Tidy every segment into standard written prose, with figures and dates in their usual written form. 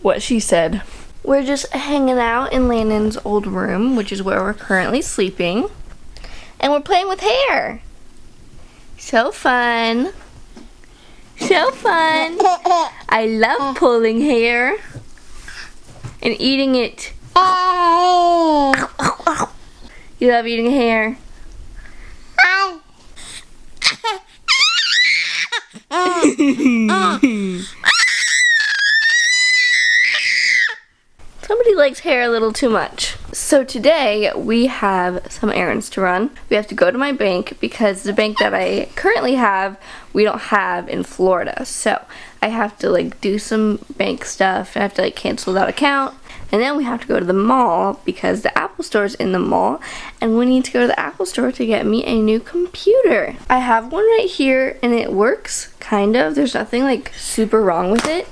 what she said. We're just hanging out in Landon's old room, which is where we're currently sleeping. And we're playing with hair. So fun. So fun. I love pulling hair and eating it. You love eating hair? Somebody likes hair a little too much. So today we have some errands to run. We have to go to my bank because the bank that I currently have, we don't have in Florida. So I have to like do some bank stuff. I have to like cancel that account. And then we have to go to the mall because the Apple Store is in the mall. And we need to go to the Apple Store to get me a new computer. I have one right here and it works, kind of. There's nothing like super wrong with it.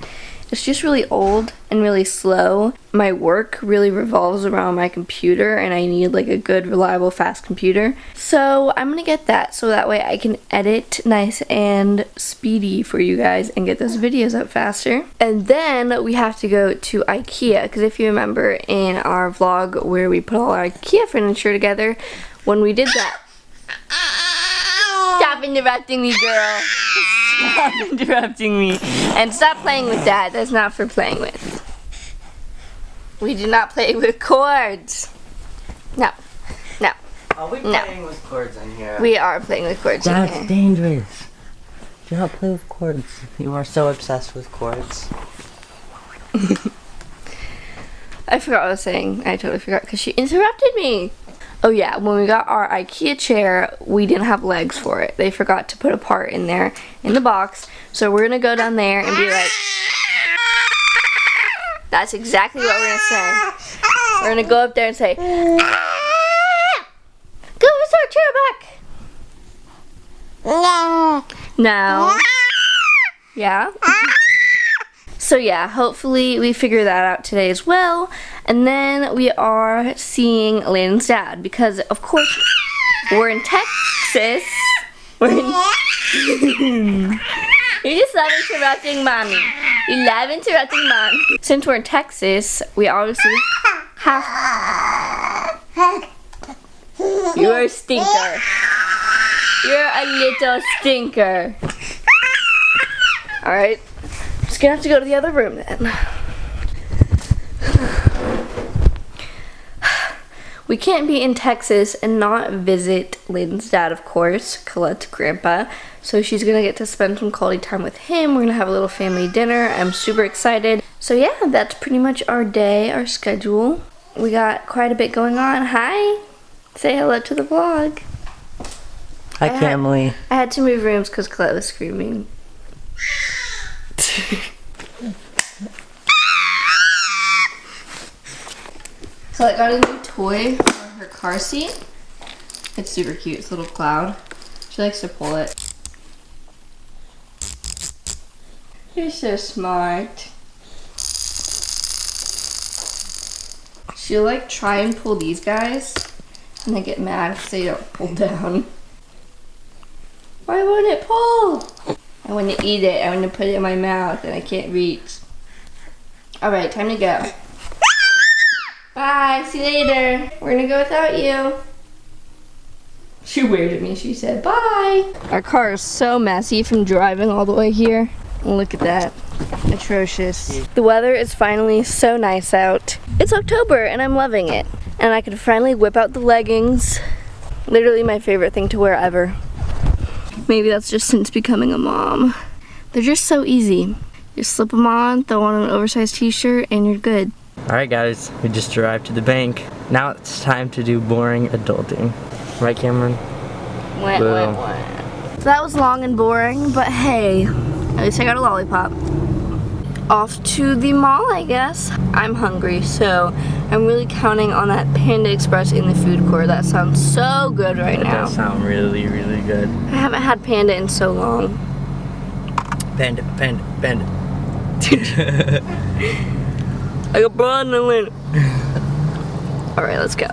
It's just really old and really slow. My work really revolves around my computer and I need like a good, reliable, fast computer. So I'm gonna get that so that way I can edit nice and speedy for you guys and get those videos up faster. And then we have to go to IKEA because if you remember in our vlog where we put all our IKEA furniture together, when we did that... Stop interrupting me, girl. Stop interrupting me. And stop playing with that. That's not for playing with. We do not play with cords. No. No. Are we playing with cords in here? We are playing with cords in here. That's dangerous. Do not play with cords. You are so obsessed with cords. I forgot what I was saying. I totally forgot because she interrupted me. Oh yeah, when we got our IKEA chair, we didn't have legs for it. They forgot to put a part in there in the box. So we're gonna go down there and be like, that's exactly what we're gonna say. We're gonna go up there and say, give us our chair back. No. Yeah. So yeah, hopefully we figure that out today as well. And then we are seeing Landon's dad because of course we're in Texas. We're in You just love interrupting mommy. You love interrupting mom. Since we're in Texas, we obviously have You're a stinker. You're a little stinker. Alright. Just gonna have to go to the other room then. We can't be in Texas and not visit Landon's dad, of course, Colette's grandpa. So she's gonna get to spend some quality time with him. We're gonna have a little family dinner. I'm super excited. So yeah, that's pretty much our day, our schedule. We got quite a bit going on. Hi. Say hello to the vlog. Hi, Camly. I had to move rooms because Collette was screaming. So I got a new toy for her car seat. It's super cute. It's a little cloud. She likes to pull it. You're so smart. She'll like try and pull these guys and they get mad if they don't pull down. Why won't it pull? I want to eat it. I want to put it in my mouth and I can't reach. Alright, time to go. Bye, see you later. We're gonna go without you. She waved at me, she said bye. Our car is so messy from driving all the way here. Look at that, atrocious. The weather is finally so nice out. It's October and I'm loving it. And I can finally whip out the leggings. Literally my favorite thing to wear ever. Maybe that's just since becoming a mom. They're just so easy. Just slip them on, throw on an oversized t-shirt and you're good. Alright guys, we just arrived to the bank. Now it's time to do boring adulting. Right, Cameron? So that was long and boring, but hey, at least I got a lollipop. Off to the mall, I guess. I'm hungry, so I'm really counting on that Panda Express in the food court. That sounds so good right now. That does sound really, really good. I haven't had Panda in so long. Panda, Panda, Panda. I got blood in the wind. Alright, let's go.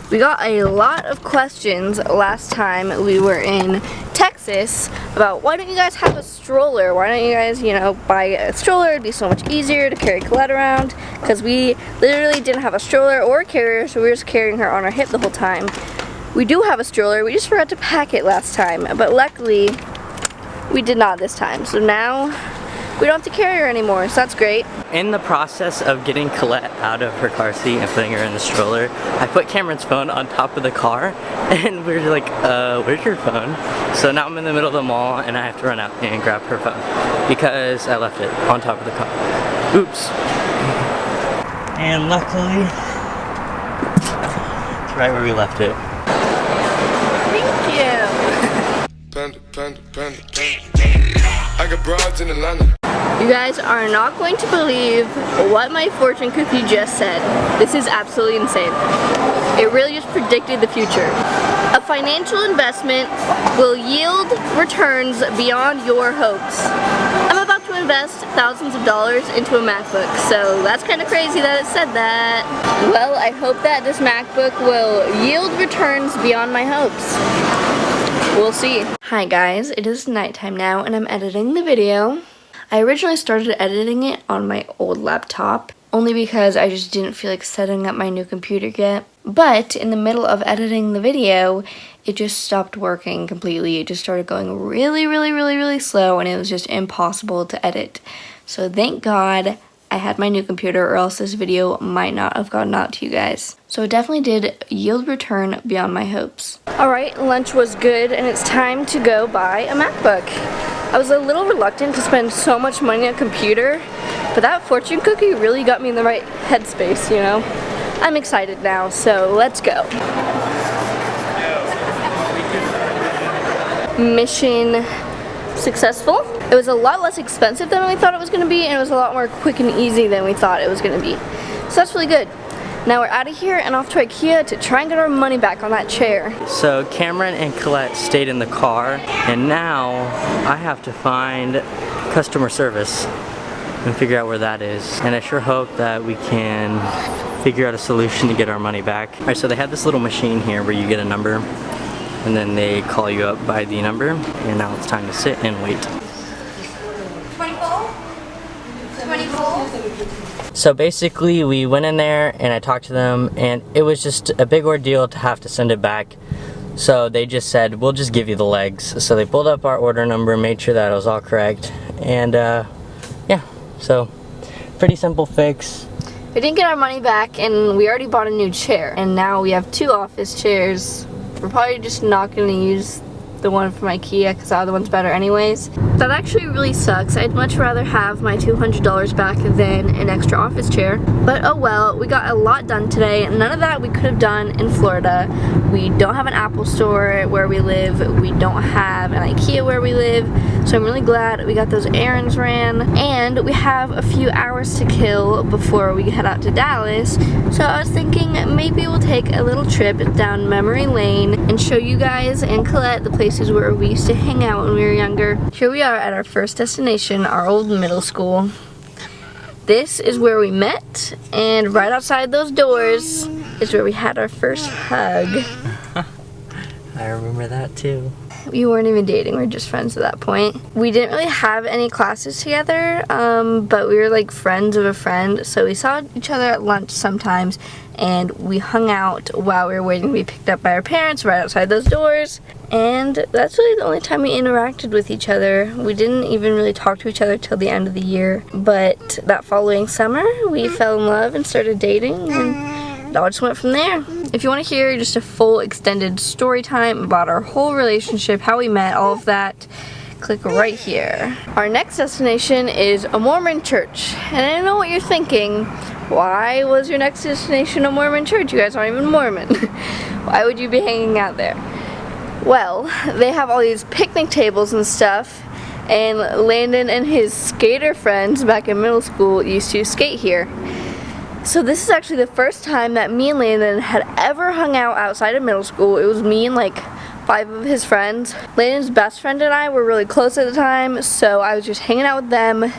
We got a lot of questions last time we were in Texas about why don't you guys have a stroller? Why don't you guys, you know, buy a stroller? It'd be so much easier to carry Collette around, because we literally didn't have a stroller or a carrier, so we were just carrying her on our hip the whole time. We do have a stroller, we just forgot to pack it last time, but luckily we did not this time. So now we don't have to carry her anymore, so that's great. In the process of getting Collette out of her car seat and putting her in the stroller, I put Cameron's phone on top of the car, and we were like, where's your phone? So now I'm in the middle of the mall, and I have to run out and grab her phone, because I left it on top of the car. Oops. And luckily, it's right where we left it. Thank you. Panda, panda, panda, panda. I got broads in Atlanta. You guys are not going to believe what my fortune cookie just said. This is absolutely insane. It really just predicted the future. A financial investment will yield returns beyond your hopes. I'm about to invest thousands of dollars into a MacBook, so that's kind of crazy that it said that. Well, I hope that this MacBook will yield returns beyond my hopes. We'll see. Hi guys, it is nighttime now and I'm editing the video. I originally started editing it on my old laptop, only because I just didn't feel like setting up my new computer yet. But in the middle of editing the video, it just stopped working completely. It just started going really slow, and it was just impossible to edit. So thank God I had my new computer, or else this video might not have gotten out to you guys. So it definitely did yield return beyond my hopes. Alright, lunch was good, and it's time to go buy a MacBook. I was a little reluctant to spend so much money on a computer, but that fortune cookie really got me in the right headspace, you know? I'm excited now, so let's go. Mission successful. It was a lot less expensive than we thought it was going to be, and it was a lot more quick and easy than we thought it was going to be. So that's really good. Now we're out of here and off to IKEA to try and get our money back on that chair. So Cameron and Collette stayed in the car, and now I have to find customer service and figure out where that is. And I sure hope that we can figure out a solution to get our money back. Alright, so they have this little machine here where you get a number, and then they call you up by the number, and now it's time to sit and wait. 24? 24? So basically we went in there and I talked to them, and it was just a big ordeal to have to send it back. So they just said, we'll just give you the legs. So they pulled up our order number, made sure that it was all correct, and yeah, so pretty simple fix. We didn't get our money back, and we already bought a new chair, and now we have 2 office chairs. We're probably just not going to use the one from IKEA because the other one's better anyways. That actually really sucks. I'd much rather have my $200 back than an extra office chair. But oh well, we got a lot done today. None of that we could have done in Florida. We don't have an Apple store where we live. We don't have an IKEA where we live. So I'm really glad we got those errands ran. And we have a few hours to kill before we head out to Dallas. So I was thinking maybe we'll take a little trip down memory lane and show you guys and Collette the places where we used to hang out when we were younger. Here we are at our first destination, our old middle school. This is where we met, and right outside those doors is where we had our first hug. I remember that too. We weren't even dating, we were just friends at that point. We didn't really have any classes together, but we were like friends of a friend, so we saw each other at lunch sometimes, and we hung out while we were waiting to be picked up by our parents right outside those doors. And that's really the only time we interacted with each other. We didn't even really talk to each other till the end of the year, but that following summer we fell in love and started dating, and it all just went from there. If you want to hear just a full extended story time about our whole relationship, how we met, all of that, click right here. Our next destination is a Mormon church. And I know what you're thinking. Why was your next destination a Mormon church? You guys aren't even Mormon. Why would you be hanging out there? Well, they have all these picnic tables and stuff, and Landon and his skater friends back in middle school used to skate here. So this is actually the first time that me and Landon had ever hung out outside of middle school. It was me and like 5 of his friends. Landon's best friend and I were really close at the time, so I was just hanging out with them.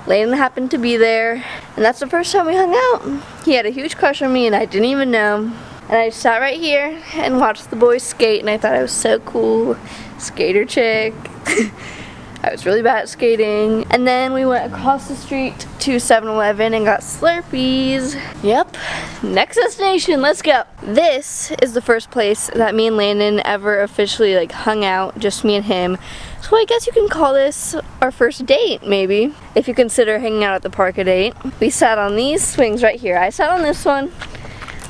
Landon happened to be there, and that's the first time we hung out. He had a huge crush on me and I didn't even know. And I sat right here and watched the boys skate, and I thought I was so cool. Skater chick. I was really bad at skating. And then we went across the street to 7-Eleven and got Slurpees. Yep, next destination, let's go. This is the first place that me and Landon ever officially like hung out, just me and him. So I guess you can call this our first date, maybe, if you consider hanging out at the park a date. We sat on these swings right here. I sat on this one.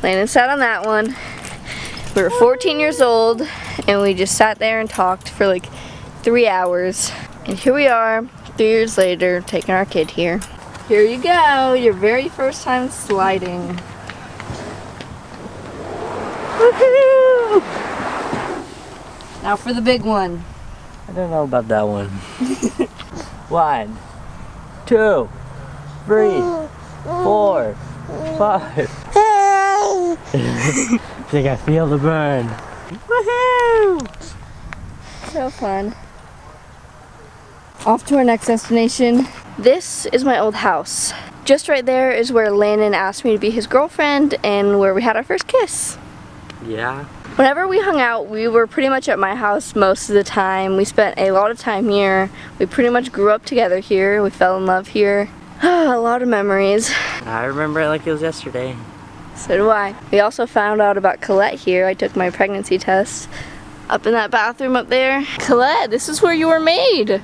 Landon sat on that one. We were 14 years old and we just sat there and talked for like 3 hours. And here we are, 3 years later, taking our kid here. Here you go, your very first time sliding. Woohoo! Now for the big one. I don't know about that one. 1, 2, 3, 4, 5. I think I feel the burn. Woohoo! So fun. Off to our next destination. This is my old house. Just right there is where Landon asked me to be his girlfriend and where we had our first kiss. Yeah. Whenever we hung out, we were pretty much at my house most of the time. We spent a lot of time here. We pretty much grew up together here. We fell in love here. A lot of memories. I remember it like it was yesterday. So do I. We also found out about Collette here. I took my pregnancy test up in that bathroom up there. Collette, this is where you were made.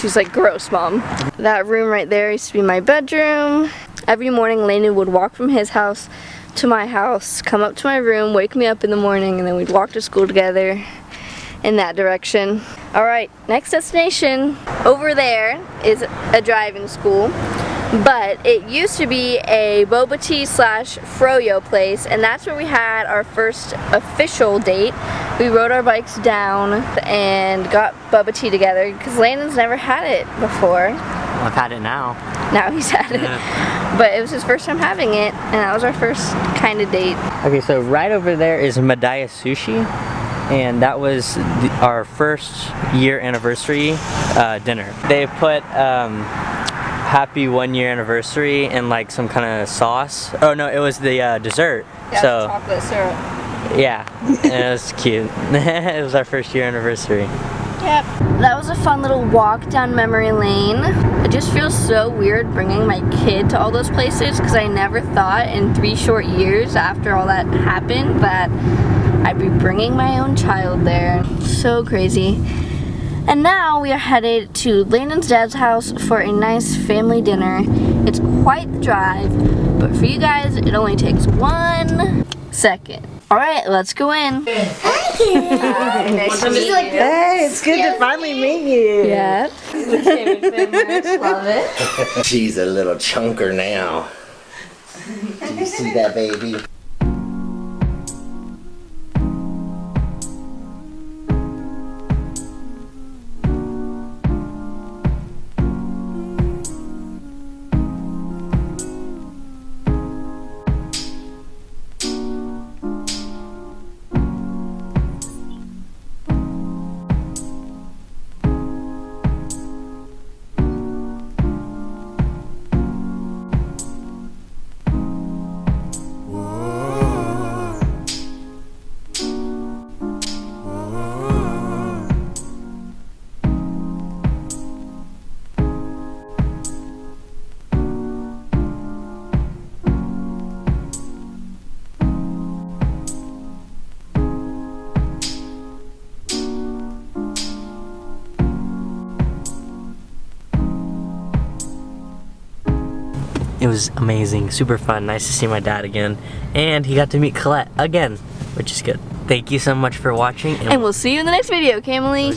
She's like, gross, Mom. That room right there used to be my bedroom. Every morning, Landon would walk from his house to my house, come up to my room, wake me up in the morning, and then we'd walk to school together in that direction. All right, next destination. Over there is a driving school. But it used to be a boba tea / froyo place, and that's where we had our first official date. We rode our bikes down and got boba tea together because Landon's never had it before. I've had it now. Now he's had it. But it was his first time having it, and that was our first kind of date. Okay, so right over there is Madaya Sushi, and that was our first year anniversary dinner. They put happy 1 year anniversary in like some kind of sauce. Oh no, it was the dessert. Yeah, so chocolate syrup. yeah, and it was cute. It was our first year anniversary. Yep. That was a fun little walk down memory lane. It just feels so weird bringing my kid to all those places because I never thought in 3 short years after all that happened that I'd be bringing my own child there. So crazy. And now we are headed to Landon's dad's house for a nice family dinner. It's quite the drive, but for you guys, it only takes 1 second. All right, let's go in. Hi, nice to meet you. Hey, it's good to finally meet you. Yeah. Love it. She's a little chunker now. Do you see that, baby? It was amazing, super fun, nice to see my dad again, and he got to meet Collette again, which is good. Thank you so much for watching, And we'll see you in the next video, Camille.